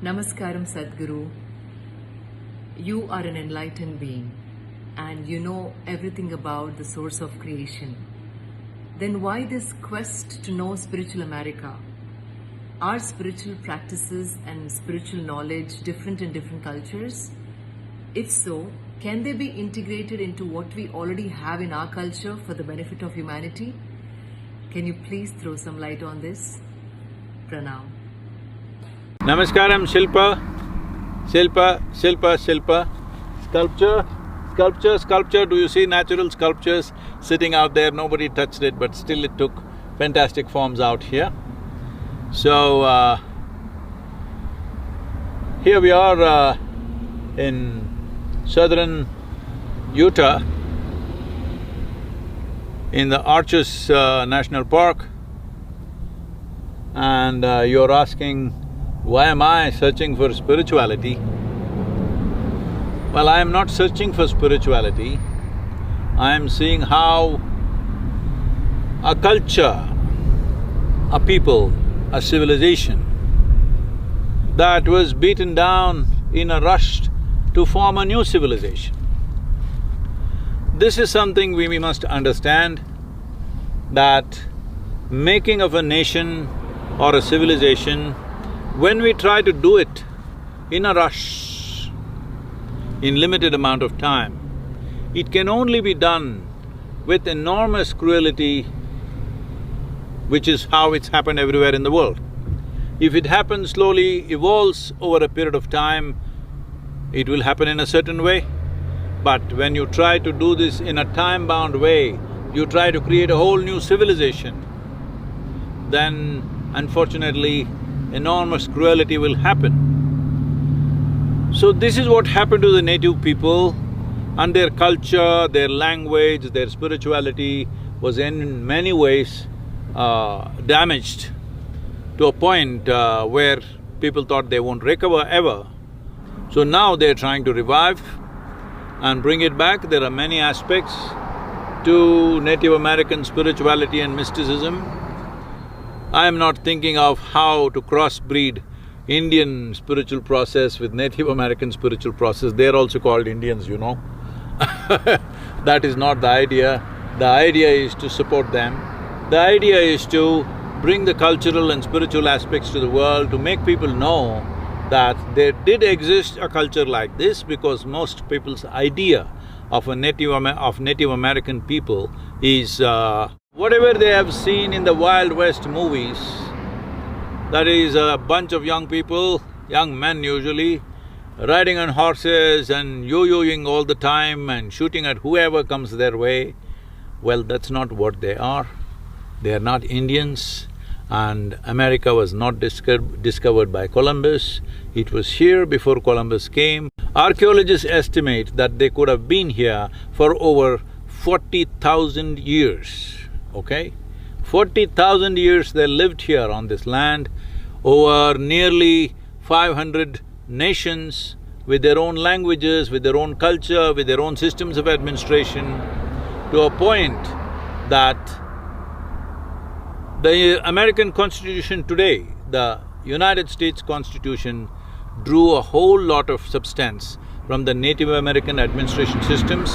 Namaskaram Sadhguru. You are an enlightened being and you know everything about the source of creation. Then why this quest to know spiritual America? Are spiritual practices and spiritual knowledge different in different cultures? If so, can they be integrated into what we already have in our culture for the benefit of humanity? Can you please throw some light on this? Pranam. Namaskaram, Shilpa. Shilpa. Sculpture. Do you see natural sculptures sitting out there? Nobody touched it, but still it took fantastic forms out here. So, here we are in southern Utah, in the Arches National Park, and you're asking, why am I searching for spirituality? Well, I am not searching for spirituality. I am seeing how a culture, a people, a civilization that was beaten down in a rush to form a new civilization. This is something we must understand, that making of a nation or a civilization, when we try to do it in a rush, in limited amount of time, it can only be done with enormous cruelty, which is how it's happened everywhere in the world. If it happens slowly, evolves over a period of time, it will happen in a certain way. But when you try to do this in a time-bound way, you try to create a whole new civilization, then unfortunately, enormous cruelty will happen. So this is what happened to the native people, and their culture, their language, their spirituality was in many ways damaged to a point where people thought they won't recover ever. So now they're trying to revive and bring it back. There are many aspects to Native American spirituality and mysticism. I am not thinking of how to crossbreed Indian spiritual process with Native American spiritual process. They're also called Indians, you know. That is not the idea. The idea is to support them. The idea is to bring the cultural and spiritual aspects to the world, to make people know that there did exist a culture like this, because most people's idea of Native American people is whatever they have seen in the Wild West movies. That is a bunch of young people, young men usually, riding on horses and yo-yoing all the time and shooting at whoever comes their way. Well, that's not what they are. They are not Indians, and America was not discovered by Columbus. It was here before Columbus came. Archaeologists estimate that they could have been here for over 40,000 years, okay? 40,000 years they lived here on this land, over nearly 500 nations with their own languages, with their own culture, with their own systems of administration, to a point that the American Constitution today, the United States Constitution, drew a whole lot of substance from the Native American administration systems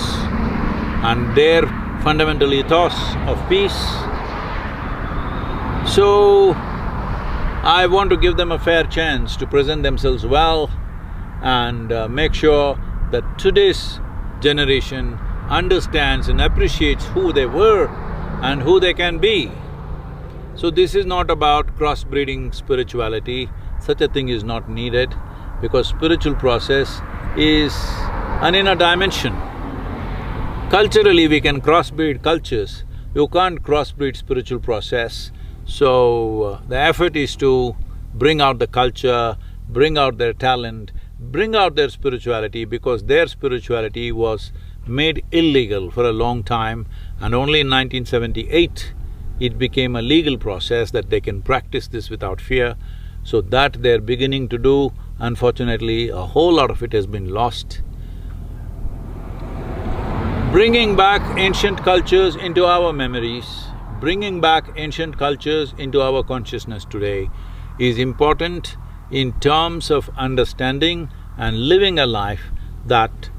and their fundamental ethos of peace. So, I want to give them a fair chance to present themselves well and make sure that today's generation understands and appreciates who they were and who they can be. So this is not about crossbreeding spirituality. Such a thing is not needed, because spiritual process is an inner dimension. Culturally, we can crossbreed cultures. You can't crossbreed spiritual process. So, the effort is to bring out the culture, bring out their talent, bring out their spirituality, because their spirituality was made illegal for a long time, and only in 1978 it became a legal process that they can practice this without fear. So that they're beginning to do. Unfortunately, a whole lot of it has been lost. Bringing back ancient cultures into our memories, bringing back ancient cultures into our consciousness today is important, in terms of understanding and living a life that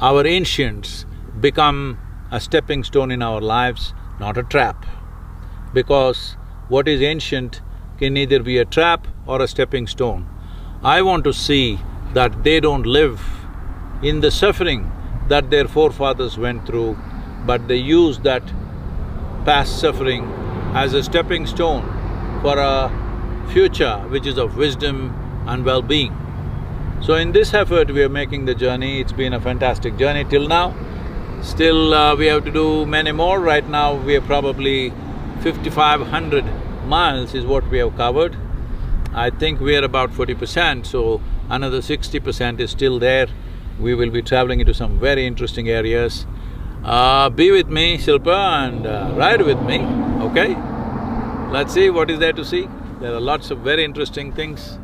our ancients become a stepping stone in our lives, not a trap. Because what is ancient can either be a trap or a stepping stone. I want to see that they don't live in the suffering that their forefathers went through, but they use that past suffering as a stepping stone for a future which is of wisdom and well-being. So in this effort we are making the journey. It's been a fantastic journey till now. Still we have to do many more. Right now we are probably 5,500 miles is what we have covered. I think we are about 40%, so another 60% is still there. We will be traveling into some very interesting areas. Be with me, Shilpa, and ride with me, okay? Let's see what is there to see. There are lots of very interesting things.